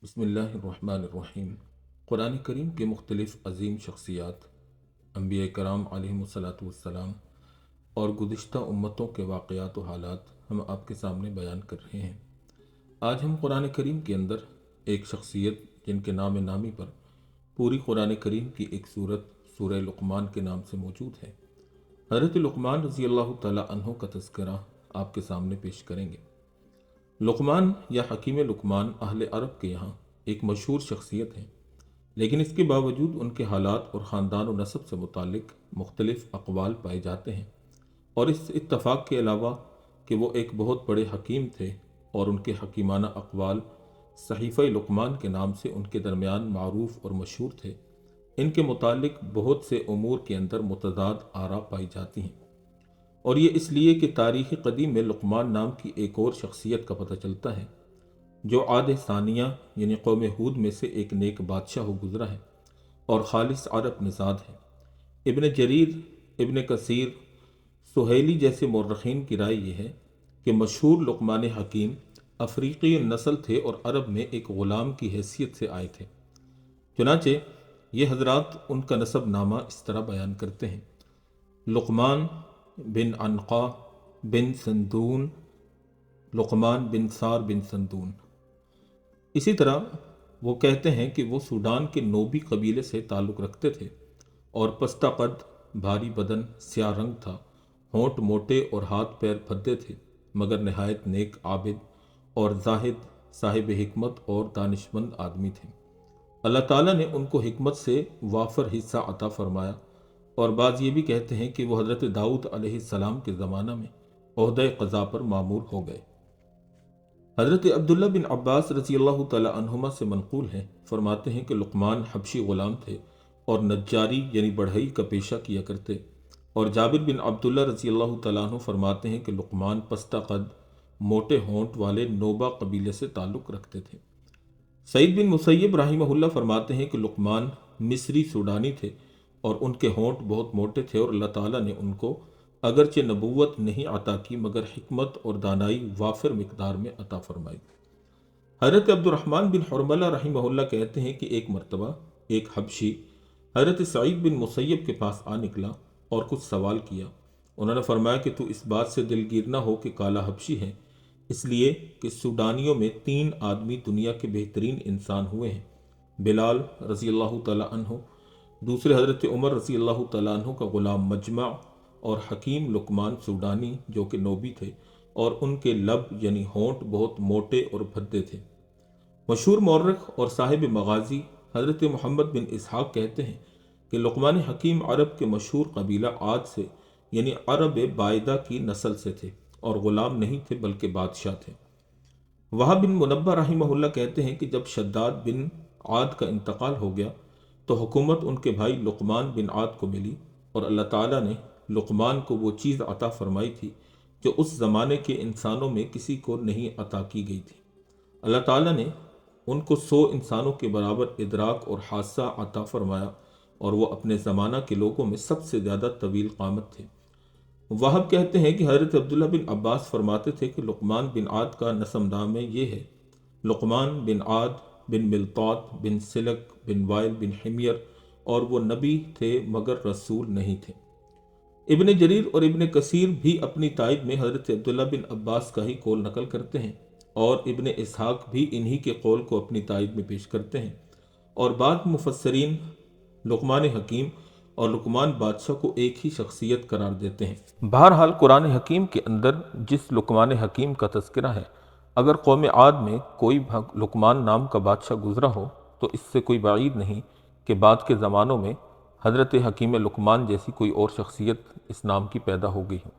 بسم اللہ الرحمن الرحیم۔ قرآن کریم کے مختلف عظیم شخصیات، انبیاء کرام علیہم الصلاۃ والسلام اور گزشتہ امتوں کے واقعات و حالات ہم آپ کے سامنے بیان کر رہے ہیں۔ آج ہم قرآن کریم کے اندر ایک شخصیت جن کے نام نامی پر پوری قرآن کریم کی ایک سورت سورہ لقمان کے نام سے موجود ہے، حضرت لقمان رضی اللہ تعالیٰ عنہ کا تذکرہ آپ کے سامنے پیش کریں گے۔ لقمان یا حکیم لقمان اہل عرب کے یہاں ایک مشہور شخصیت ہے، لیکن اس کے باوجود ان کے حالات اور خاندان و نسب سے متعلق مختلف اقوال پائے جاتے ہیں، اور اس اتفاق کے علاوہ کہ وہ ایک بہت بڑے حکیم تھے اور ان کے حکیمانہ اقوال صحیفہ لقمان کے نام سے ان کے درمیان معروف اور مشہور تھے، ان کے متعلق بہت سے امور کے اندر متضاد آراء پائی جاتی ہیں، اور یہ اس لیے کہ تاریخ قدیم میں لقمان نام کی ایک اور شخصیت کا پتہ چلتا ہے جو عاد ثانیہ یعنی قوم ہود میں سے ایک نیک بادشاہ ہو گزرا ہے اور خالص عرب نژاد ہے۔ ابن جریر، ابن کثیر، سہیلی جیسے مورخین کی رائے یہ ہے کہ مشہور لقمان حکیم افریقی نسل تھے اور عرب میں ایک غلام کی حیثیت سے آئے تھے۔ چنانچہ یہ حضرات ان کا نسب نامہ اس طرح بیان کرتے ہیں: لقمان بن عنقا بن سندون، لقمان بن سار بن سندون۔ اسی طرح وہ کہتے ہیں کہ وہ سوڈان کے نوبی قبیلے سے تعلق رکھتے تھے اور پستہ قد، بھاری بدن، سیاہ رنگ تھا، ہونٹ موٹے اور ہاتھ پیر پھدے تھے، مگر نہایت نیک، عابد اور زاہد، صاحب حکمت اور دانشمند آدمی تھے۔ اللہ تعالیٰ نے ان کو حکمت سے وافر حصہ عطا فرمایا، اور بعض یہ بھی کہتے ہیں کہ وہ حضرت داؤد علیہ السلام کے زمانہ میں عہدہ قضاء پر مامور ہو گئے۔ حضرت عبداللہ بن عباس رضی اللہ تعالیٰ عنہما سے منقول ہے، فرماتے ہیں کہ لقمان حبشی غلام تھے اور نجاری یعنی بڑھئی کا پیشہ کیا کرتے، اور جابر بن عبداللہ رضی اللہ تعالیٰ عنہ فرماتے ہیں کہ لقمان پستہ قد، موٹے ہونٹ والے نوبہ قبیلے سے تعلق رکھتے تھے۔ سعید بن مسیب رحمہ اللہ فرماتے ہیں کہ لقمان مصری سوڈانی تھے اور ان کے ہونٹ بہت موٹے تھے، اور اللہ تعالیٰ نے ان کو اگرچہ نبوت نہیں عطا کی مگر حکمت اور دانائی وافر مقدار میں عطا فرمائی۔ حضرت عبد الرحمن بن حرملہ رحمہ اللہ کہتے ہیں کہ ایک مرتبہ ایک حبشی حضرت سعید بن مسیب کے پاس آ نکلا اور کچھ سوال کیا۔ انہوں نے فرمایا کہ تو اس بات سے دلگیر نہ ہو کہ کالا حبشی ہے، اس لیے کہ سوڈانیوں میں 3 آدمی دنیا کے بہترین انسان ہوئے ہیں: بلال رضی اللہ تعالیٰ عنہ، دوسرے حضرت عمر رضی اللہ تعالیٰ عنہ کا غلام مجمع، اور حکیم لقمان سوڈانی جو کہ نوبی تھے، اور ان کے لب یعنی ہونٹ بہت موٹے اور بھدے تھے۔ مشہور مورخ اور صاحب مغازی حضرت محمد بن اسحاق کہتے ہیں کہ لقمان حکیم عرب کے مشہور قبیلہ عاد سے یعنی عرب بائدہ کی نسل سے تھے، اور غلام نہیں تھے بلکہ بادشاہ تھے۔ وہب بن منبہ رحمہ اللہ کہتے ہیں کہ جب شداد بن عاد کا انتقال ہو گیا تو حکومت ان کے بھائی لقمان بن عاد کو ملی، اور اللہ تعالیٰ نے لقمان کو وہ چیز عطا فرمائی تھی جو اس زمانے کے انسانوں میں کسی کو نہیں عطا کی گئی تھی۔ اللہ تعالیٰ نے ان کو 100 انسانوں کے برابر ادراک اور حادثہ عطا فرمایا، اور وہ اپنے زمانہ کے لوگوں میں سب سے زیادہ طویل قامت تھے۔ وہب کہتے ہیں کہ حضرت عبداللہ بن عباس فرماتے تھے کہ لقمان بن عاد کا نسب نام یہ ہے: لقمان بن عاد بن ملطات بن سلک بن وائل بن حمیر، اور وہ نبی تھے مگر رسول نہیں تھے۔ ابن جریر اور ابن کثیر بھی اپنی تائید میں حضرت عبداللہ بن عباس کا ہی قول نقل کرتے ہیں، اور ابن اسحاق بھی انہی کے قول کو اپنی تائید میں پیش کرتے ہیں، اور بعض مفسرین لقمان حکیم اور لقمان بادشاہ کو ایک ہی شخصیت قرار دیتے ہیں۔ بہرحال قرآن حکیم کے اندر جس لقمان حکیم کا تذکرہ ہے، اگر قوم عاد میں کوئی لقمان نام کا بادشاہ گزرا ہو تو اس سے کوئی بعید نہیں کہ بعد کے زمانوں میں حضرت حکیم لقمان جیسی کوئی اور شخصیت اس نام کی پیدا ہو گئی ہو،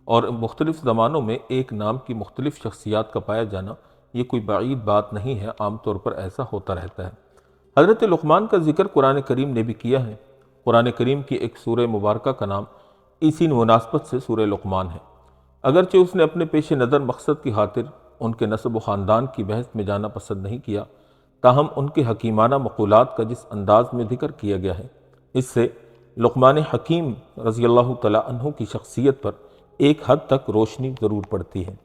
اور مختلف زمانوں میں ایک نام کی مختلف شخصیات کا پایا جانا یہ کوئی بعید بات نہیں ہے، عام طور پر ایسا ہوتا رہتا ہے۔ حضرت لقمان کا ذکر قرآن کریم نے بھی کیا ہے۔ قرآن کریم کی ایک سورہ مبارکہ کا نام اسی مناسبت سے سورہ لقمان ہے۔ اگرچہ اس نے اپنے پیش نظر مقصد کی خاطر ان کے نسب و خاندان کی بحث میں جانا پسند نہیں کیا، تاہم ان کے حکیمانہ مقولات کا جس انداز میں ذکر کیا گیا ہے، اس سے لقمان حکیم رضی اللہ تعالیٰ عنہ کی شخصیت پر ایک حد تک روشنی ضرور پڑتی ہے۔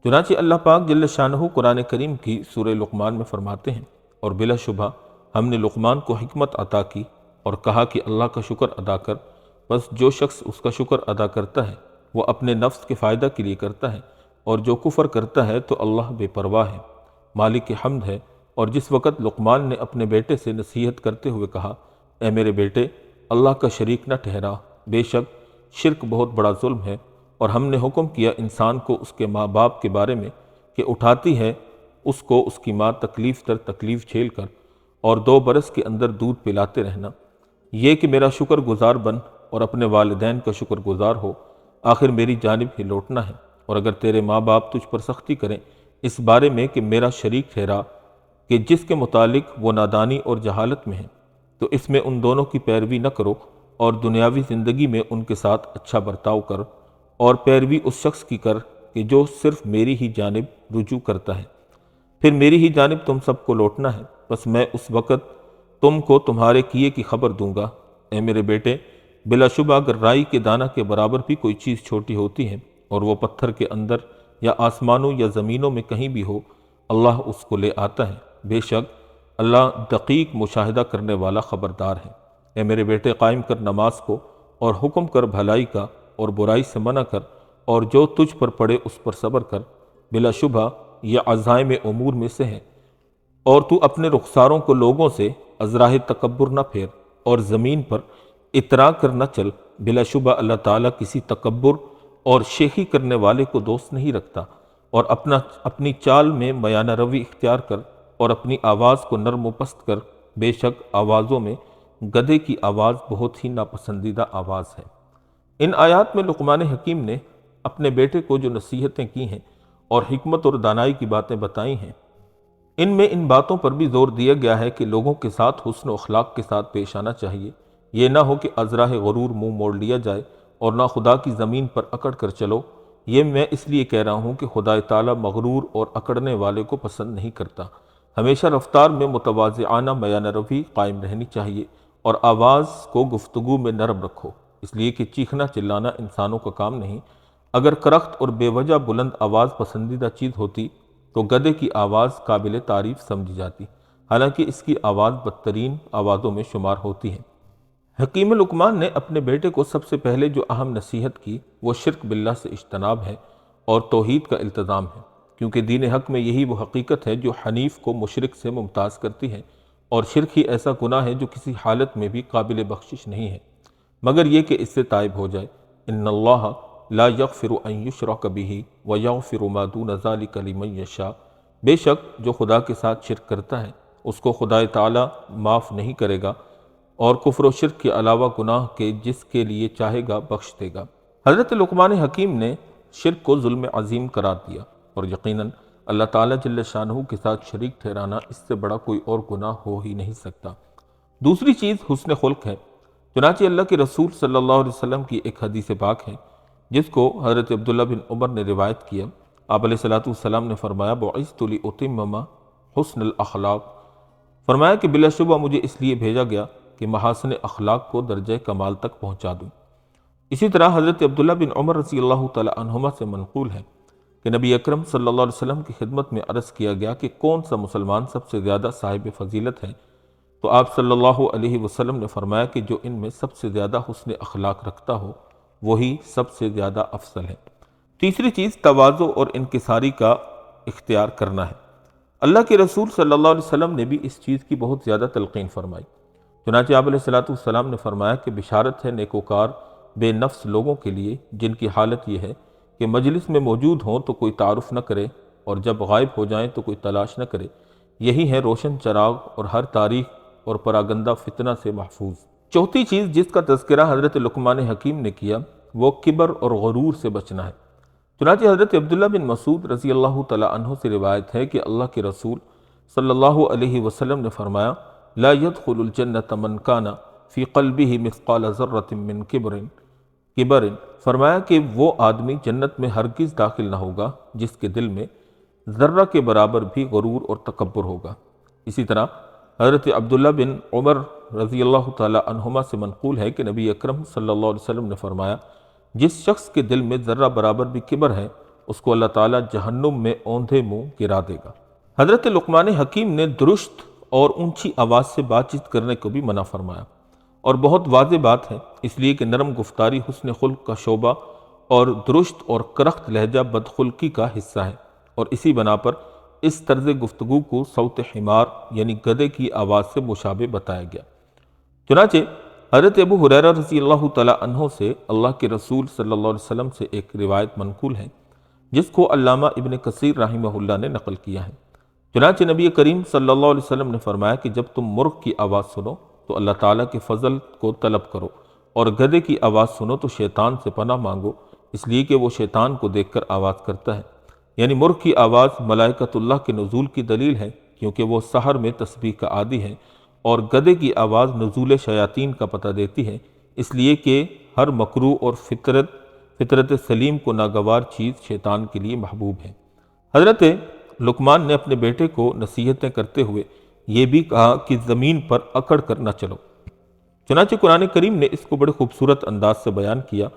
چنانچہ اللہ پاک جل شانہ قرآن کریم کی سورہ لقمان میں فرماتے ہیں، اور بلا شبہ ہم نے لقمان کو حکمت عطا کی اور کہا کہ اللہ کا شکر ادا کر، بس جو شخص اس کا شکر ادا کرتا ہے وہ اپنے نفس کے فائدہ کے لیے کرتا ہے، اور جو کفر کرتا ہے تو اللہ بے پرواہ ہے، مالک حمد ہے۔ اور جس وقت لقمان نے اپنے بیٹے سے نصیحت کرتے ہوئے کہا، اے میرے بیٹے، اللہ کا شریک نہ ٹھہرا، بے شک شرک بہت بڑا ظلم ہے، اور ہم نے حکم کیا انسان کو اس کے ماں باپ کے بارے میں کہ اٹھاتی ہے اس کو اس کی ماں تکلیف تر تکلیف جھیل کر، اور 2 برس کے اندر دودھ پلاتے رہنا، یہ کہ میرا شکر گزار بن اور اپنے والدین کا شکر گزار ہو، آخر میری جانب ہی لوٹنا ہے۔ اور اگر تیرے ماں باپ تجھ پر سختی کریں اس بارے میں کہ میرا شریک ٹھہرا، کہ جس کے متعلق وہ نادانی اور جہالت میں ہیں، تو اس میں ان دونوں کی پیروی نہ کرو، اور دنیاوی زندگی میں ان کے ساتھ اچھا برتاؤ کر، اور پیروی اس شخص کی کر کہ جو صرف میری ہی جانب رجوع کرتا ہے، پھر میری ہی جانب تم سب کو لوٹنا ہے، بس میں اس وقت تم کو تمہارے کیے کی خبر دوں گا۔ اے میرے بیٹے، بلا شبہ اگر رائی کے دانہ کے برابر بھی کوئی چیز چھوٹی ہوتی ہے اور وہ پتھر کے اندر یا آسمانوں یا زمینوں میں کہیں بھی ہو، اللہ اس کو لے آتا ہے، بے شک اللہ دقیق مشاہدہ کرنے والا خبردار ہے۔ اے میرے بیٹے، قائم کر نماز کو اور حکم کر بھلائی کا اور برائی سے منع کر، اور جو تجھ پر پڑے اس پر صبر کر، بلا شبہ یہ عزائم امور میں سے ہے۔ اور تو اپنے رخساروں کو لوگوں سے ازراہ تکبر نہ پھیر اور زمین پر اطراء کر نہ چل، بلا شبہ اللہ تعالیٰ کسی تکبر اور شیخی کرنے والے کو دوست نہیں رکھتا۔ اور اپنی چال میں میانہ روی اختیار کر اور اپنی آواز کو نرم و پست کر، بے شک آوازوں میں گدھے کی آواز بہت ہی ناپسندیدہ آواز ہے۔ ان آیات میں لقمان حکیم نے اپنے بیٹے کو جو نصیحتیں کی ہیں اور حکمت اور دانائی کی باتیں بتائی ہیں، ان میں ان باتوں پر بھی زور دیا گیا ہے کہ لوگوں کے ساتھ حسن و اخلاق کے ساتھ پیش آنا چاہیے، یہ نہ ہو کہ ازراہ غرور منہ موڑ لیا جائے اور نہ خدا کی زمین پر اکڑ کر چلو۔ یہ میں اس لیے کہہ رہا ہوں کہ خدا تعالیٰ مغرور اور اکڑنے والے کو پسند نہیں کرتا۔ ہمیشہ رفتار میں متواضعانہ میانہ روی قائم رہنی چاہیے، اور آواز کو گفتگو میں نرم رکھو، اس لیے کہ چیخنا چلانا انسانوں کا کام نہیں۔ اگر کرخت اور بے وجہ بلند آواز پسندیدہ چیز ہوتی تو گدھے کی آواز قابل تعریف سمجھی جاتی، حالانکہ اس کی آواز بدترین آوازوں میں شمار ہوتی ہے۔ حکیم لقمان نے اپنے بیٹے کو سب سے پہلے جو اہم نصیحت کی وہ شرک باللہ سے اجتناب ہے اور توحید کا التزام ہے، کیونکہ دین حق میں یہی وہ حقیقت ہے جو حنیف کو مشرک سے ممتاز کرتی ہے، اور شرک ہی ایسا گناہ ہے جو کسی حالت میں بھی قابل بخشش نہیں ہے مگر یہ کہ اس سے تائب ہو جائے۔ ان اللہ لا یغفر ان یشرک بہ ویغفر ما دون ذلک لمن یشاء، بے شک جو خدا کے ساتھ شرک کرتا ہے اس کو خدا تعالی معاف نہیں کرے گا، اور کفر و شرک کے علاوہ گناہ کے جس کے لیے چاہے گا بخش دے گا۔ حضرت لقمان حکیم نے شرک کو ظلم عظیم قرار دیا، اور یقیناً اللہ تعالیٰ جل شانہ کے ساتھ شریک ٹھہرانا اس سے بڑا کوئی اور گناہ ہو ہی نہیں سکتا۔ دوسری چیز حسن خلق ہے، چنانچہ اللہ کے رسول صلی اللہ علیہ وسلم کی ایک حدیث پاک ہے جس کو حضرت عبداللہ بن عمر نے روایت کیا۔ آپ علیہ السلام نے فرمایا، بعثت لأتمم حسن الاخلاق، فرمایا کہ بلا شبہ مجھے اس لیے بھیجا گیا کہ محاسن اخلاق کو درجہ کمال تک پہنچا دوں۔ اسی طرح حضرت عبداللہ بن عمر رضی اللہ تعالی عنہما سے منقول ہے کہ نبی اکرم صلی اللہ علیہ وسلم کی خدمت میں عرض کیا گیا کہ کون سا مسلمان سب سے زیادہ صاحب فضیلت ہے، تو آپ صلی اللہ علیہ وسلم نے فرمایا کہ جو ان میں سب سے زیادہ حسن اخلاق رکھتا ہو وہی سب سے زیادہ افضل ہے۔ تیسری چیز تواضع اور انکساری کا اختیار کرنا ہے۔ اللہ کے رسول صلی اللہ علیہ وسلم نے بھی اس چیز کی بہت زیادہ تلقین فرمائی، چنانچہ آپ علیہ السلام نے فرمایا کہ بشارت ہے نیکوکار بے نفس لوگوں کے لیے جن کی حالت یہ ہے کہ مجلس میں موجود ہوں تو کوئی تعارف نہ کرے، اور جب غائب ہو جائیں تو کوئی تلاش نہ کرے، یہی ہے روشن چراغ اور ہر تاریخ اور پراگندہ فتنہ سے محفوظ۔ چوتھی چیز جس کا تذکرہ حضرت لقمان حکیم نے کیا وہ کبر اور غرور سے بچنا ہے، چنانچہ حضرت عبداللہ بن مسعود رضی اللہ تعالی عنہ سے روایت ہے کہ اللہ کے رسول صلی اللہ علیہ وسلم نے فرمایا، لا يدخل الجنة من كان فی قلبہ مثقال ذرة من کبر، فرمایا کہ وہ آدمی جنت میں ہرگز داخل نہ ہوگا جس کے دل میں ذرہ کے برابر بھی غرور اور تکبر ہوگا۔ اسی طرح حضرت عبداللہ بن عمر رضی اللہ تعالی عنہما سے منقول ہے کہ نبی اکرم صلی اللہ علیہ وسلم نے فرمایا، جس شخص کے دل میں ذرہ برابر بھی کبر ہے اس کو اللہ تعالیٰ جہنم میں اوندھے منہ گرا دے گا۔ حضرت لقمان حکیم نے درست اور اونچی آواز سے بات چیت کرنے کو بھی منع فرمایا، اور بہت واضح بات ہے، اس لیے کہ نرم گفتاری حسن خلق کا شعبہ اور درست اور کرخت لہجہ بدخلقی کا حصہ ہے، اور اسی بنا پر اس طرز گفتگو کو صوت حمار یعنی گدھے کی آواز سے مشابہ بتایا گیا۔ چنانچہ حضرت ابو ہریرہ رضی اللہ تعالیٰ عنہ سے اللہ کے رسول صلی اللہ علیہ وسلم سے ایک روایت منقول ہے، جس کو علامہ ابن کثیر رحمہ اللہ نے نقل کیا ہے۔ چنانچہ نبی کریم صلی اللہ علیہ وسلم نے فرمایا کہ جب تم مرغ کی آواز سنو تو اللہ تعالیٰ کے فضل کو طلب کرو، اور گدھے کی آواز سنو تو شیطان سے پناہ مانگو، اس لیے کہ وہ شیطان کو دیکھ کر آواز کرتا ہے۔ یعنی مرغ کی آواز ملائکۃ اللہ کے نزول کی دلیل ہے، کیونکہ وہ سحر میں تسبیح کا عادی ہے، اور گدھے کی آواز نزول شیاطین کا پتہ دیتی ہے، اس لیے کہ ہر مکروہ اور فطرت سلیم کو ناگوار چیز شیطان کے لیے محبوب ہے۔ حضرت لقمان نے اپنے بیٹے کو نصیحتیں کرتے ہوئے یہ بھی کہا کہ زمین پر اکڑ کر نہ چلو۔ چنانچہ قرآن کریم نے اس کو بڑے خوبصورت انداز سے بیان کیا،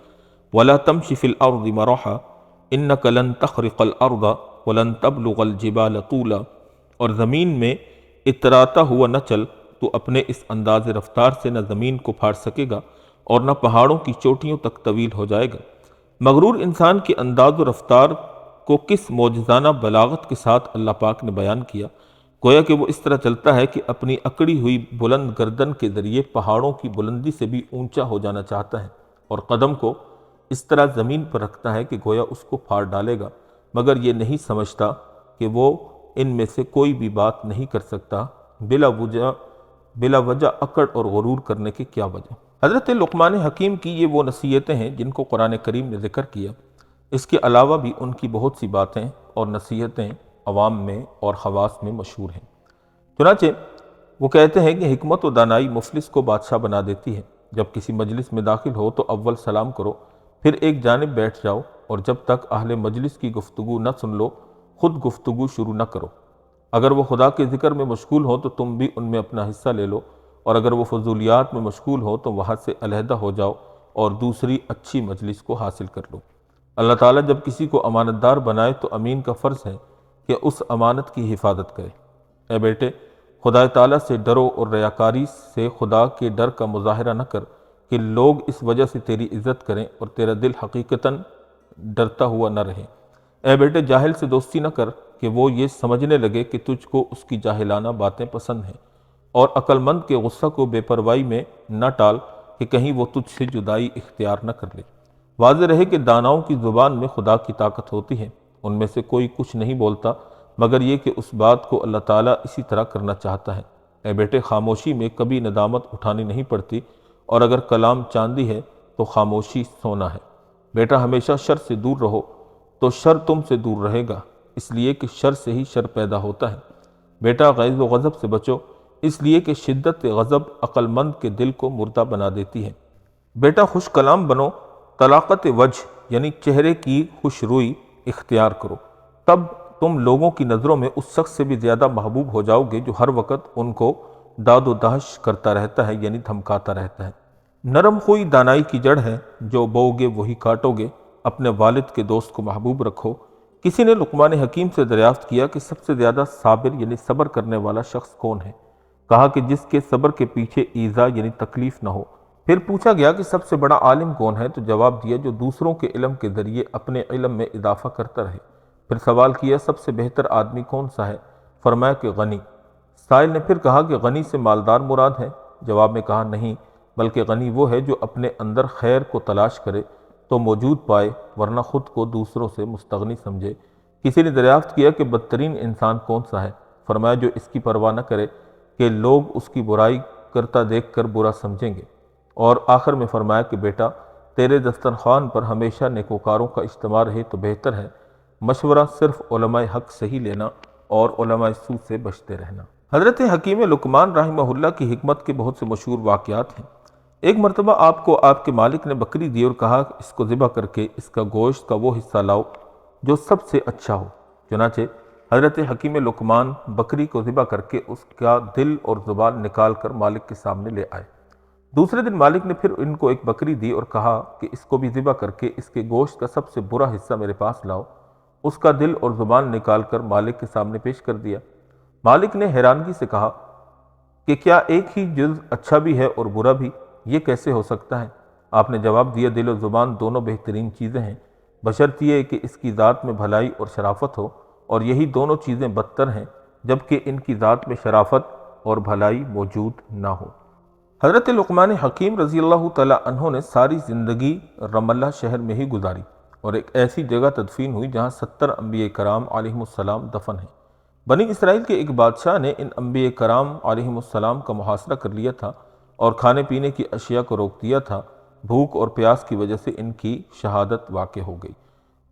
وَلَا تَمْشِ فِي الْأَرْضِ مَرَحًا إِنَّكَ لَن تَخْرِقَ الْأَرْضَ وَلَن تَبْلُغَ الْجِبَالَ طُولًا، اور زمین میں اتراتا ہوا نہ چل، تو اپنے اس انداز رفتار سے نہ زمین کو پھاڑ سکے گا اور نہ پہاڑوں کی چوٹیوں تک طویل ہو جائے گا۔ مغرور انسان کی انداز و رفتار کو کس معجزانہ بلاغت کے ساتھ اللہ پاک نے بیان کیا، گویا کہ وہ اس طرح چلتا ہے کہ اپنی اکڑی ہوئی بلند گردن کے ذریعے پہاڑوں کی بلندی سے بھی اونچا ہو جانا چاہتا ہے، اور قدم کو اس طرح زمین پر رکھتا ہے کہ گویا اس کو پھاڑ ڈالے گا، مگر یہ نہیں سمجھتا کہ وہ ان میں سے کوئی بھی بات نہیں کر سکتا، بلا وجہ اکڑ اور غرور کرنے کی کیا وجہ۔ حضرت لقمان حکیم کی یہ وہ نصیحتیں ہیں جن کو قرآن کریم نے ذکر کیا۔ اس کے علاوہ بھی ان کی بہت سی باتیں اور نصیحتیں عوام میں اور خواص میں مشہور ہیں۔ چنانچہ وہ کہتے ہیں کہ حکمت و دانائی مفلس کو بادشاہ بنا دیتی ہے۔ جب کسی مجلس میں داخل ہو تو اول سلام کرو، پھر ایک جانب بیٹھ جاؤ، اور جب تک اہل مجلس کی گفتگو نہ سن لو خود گفتگو شروع نہ کرو۔ اگر وہ خدا کے ذکر میں مشغول ہو تو تم بھی ان میں اپنا حصہ لے لو، اور اگر وہ فضولیات میں مشغول ہو تو وہاں سے علیحدہ ہو جاؤ اور دوسری اچھی مجلس کو حاصل کر لو۔ اللہ تعالیٰ جب کسی کو امانت دار بنائے تو امین کا فرض ہے کہ اس امانت کی حفاظت کرے۔ اے بیٹے، خدا تعالیٰ سے ڈرو اور ریاکاری سے خدا کے ڈر کا مظاہرہ نہ کر کہ لوگ اس وجہ سے تیری عزت کریں اور تیرا دل حقیقتاً ڈرتا ہوا نہ رہے۔ اے بیٹے، جاہل سے دوستی نہ کر کہ وہ یہ سمجھنے لگے کہ تجھ کو اس کی جاہلانہ باتیں پسند ہیں، اور عقل مند کے غصہ کو بے پرواہی میں نہ ٹال کہ کہیں وہ تجھ سے جدائی اختیار نہ کر لے۔ واضح رہے کہ داناؤں کی زبان میں خدا کی طاقت ہوتی ہے، ان میں سے کوئی کچھ نہیں بولتا مگر یہ کہ اس بات کو اللہ تعالیٰ اسی طرح کرنا چاہتا ہے۔ اے بیٹے، خاموشی میں کبھی ندامت اٹھانی نہیں پڑتی، اور اگر کلام چاندی ہے تو خاموشی سونا ہے۔ بیٹا، ہمیشہ شر سے دور رہو تو شر تم سے دور رہے گا، اس لیے کہ شر سے ہی شر پیدا ہوتا ہے۔ بیٹا، غیظ و غضب سے بچو، اس لیے کہ شدت غضب عقل مند کے دل کو مردہ بنا دیتی ہے۔ بیٹا، خوش کلام بنو، طلاقت وجہ یعنی چہرے کی خوش روئی اختیار کرو، تب تم لوگوں کی نظروں میں اس شخص سے بھی زیادہ محبوب ہو جاؤ گے جو ہر وقت ان کو داد و دہش کرتا رہتا ہے، یعنی دھمکاتا رہتا ہے۔ نرم خوئی دانائی کی جڑ ہے، جو بو گے وہی کاٹو گے۔ اپنے والد کے دوست کو محبوب رکھو۔ کسی نے لقمان حکیم سے دریافت کیا کہ سب سے زیادہ صابر یعنی صبر کرنے والا شخص کون ہے؟ کہا کہ جس کے صبر کے پیچھے ایذا یعنی تکلیف نہ ہو۔ پھر پوچھا گیا کہ سب سے بڑا عالم کون ہے؟ تو جواب دیا جو دوسروں کے علم کے ذریعے اپنے علم میں اضافہ کرتا رہے۔ پھر سوال کیا سب سے بہتر آدمی کون سا ہے؟ فرمایا کہ غنی۔ سائل نے پھر کہا کہ غنی سے مالدار مراد ہے؟ جواب میں کہا نہیں، بلکہ غنی وہ ہے جو اپنے اندر خیر کو تلاش کرے تو موجود پائے، ورنہ خود کو دوسروں سے مستغنی سمجھے۔ کسی نے دریافت کیا کہ بدترین انسان کون سا ہے؟ فرمایا جو اس کی پرواہ نہ کرے کہ لوگ اس کی برائی کرتا دیکھ کر برا سمجھیں گے۔ اور آخر میں فرمایا کہ بیٹا، تیرے دسترخوان پر ہمیشہ نیکوکاروں کا اجتماع رہے تو بہتر ہے، مشورہ صرف علماء حق سے ہی لینا اور علماء سو سے بچتے رہنا۔ حضرت حکیم لقمان رحمہ اللہ کی حکمت کے بہت سے مشہور واقعات ہیں۔ ایک مرتبہ آپ کو آپ کے مالک نے بکری دی اور کہا اس کو ذبح کر کے اس کا گوشت کا وہ حصہ لاؤ جو سب سے اچھا ہو۔ چنانچہ حضرت حکیم لقمان بکری کو ذبح کر کے اس کا دل اور زبان نکال کر مالک کے سامنے لے آئے۔ دوسرے دن مالک نے پھر ان کو ایک بکری دی اور کہا کہ اس کو بھی ذبح کر کے اس کے گوشت کا سب سے برا حصہ میرے پاس لاؤ۔ اس کا دل اور زبان نکال کر مالک کے سامنے پیش کر دیا۔ مالک نے حیرانگی سے کہا کہ کیا ایک ہی جز اچھا بھی ہے اور برا بھی؟ یہ کیسے ہو سکتا ہے؟ آپ نے جواب دیا، دل و زبان دونوں بہترین چیزیں ہیں، بشرطیہ کہ اس کی ذات میں بھلائی اور شرافت ہو، اور یہی دونوں چیزیں بدتر ہیں جبکہ ان کی ذات میں شرافت اور بھلائی موجود نہ ہو۔ حضرت لقمان حکیم رضی اللہ تعالیٰ عنہ نے ساری زندگی رم اللہ شہر میں ہی گزاری اور ایک ایسی جگہ تدفین ہوئی جہاں 70 انبیاء کرام علیہم السلام دفن ہیں۔ بنی اسرائیل کے ایک بادشاہ نے ان انبیاء کرام علیہم السلام کا محاصرہ کر لیا تھا اور کھانے پینے کی اشیاء کو روک دیا تھا۔ بھوک اور پیاس کی وجہ سے ان کی شہادت واقع ہو گئی۔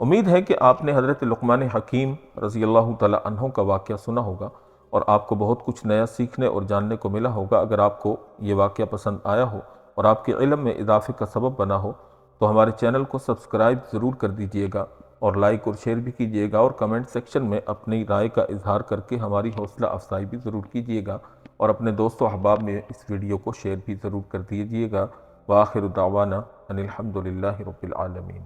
امید ہے کہ آپ نے حضرت لقمان حکیم رضی اللہ تعالیٰ عنہ کا واقعہ سنا ہوگا اور آپ کو بہت کچھ نیا سیکھنے اور جاننے کو ملا ہوگا۔ اگر آپ کو یہ واقعہ پسند آیا ہو اور آپ کے علم میں اضافے کا سبب بنا ہو تو ہمارے چینل کو سبسکرائب ضرور کر دیجئے گا اور لائک اور شیئر بھی کیجئے گا، اور کمنٹ سیکشن میں اپنی رائے کا اظہار کر کے ہماری حوصلہ افزائی بھی ضرور کیجئے گا، اور اپنے دوست و احباب میں اس ویڈیو کو شیئر بھی ضرور کر دیجئے گا۔ وآخر دعوانا ان الحمد للہ رب العالمین۔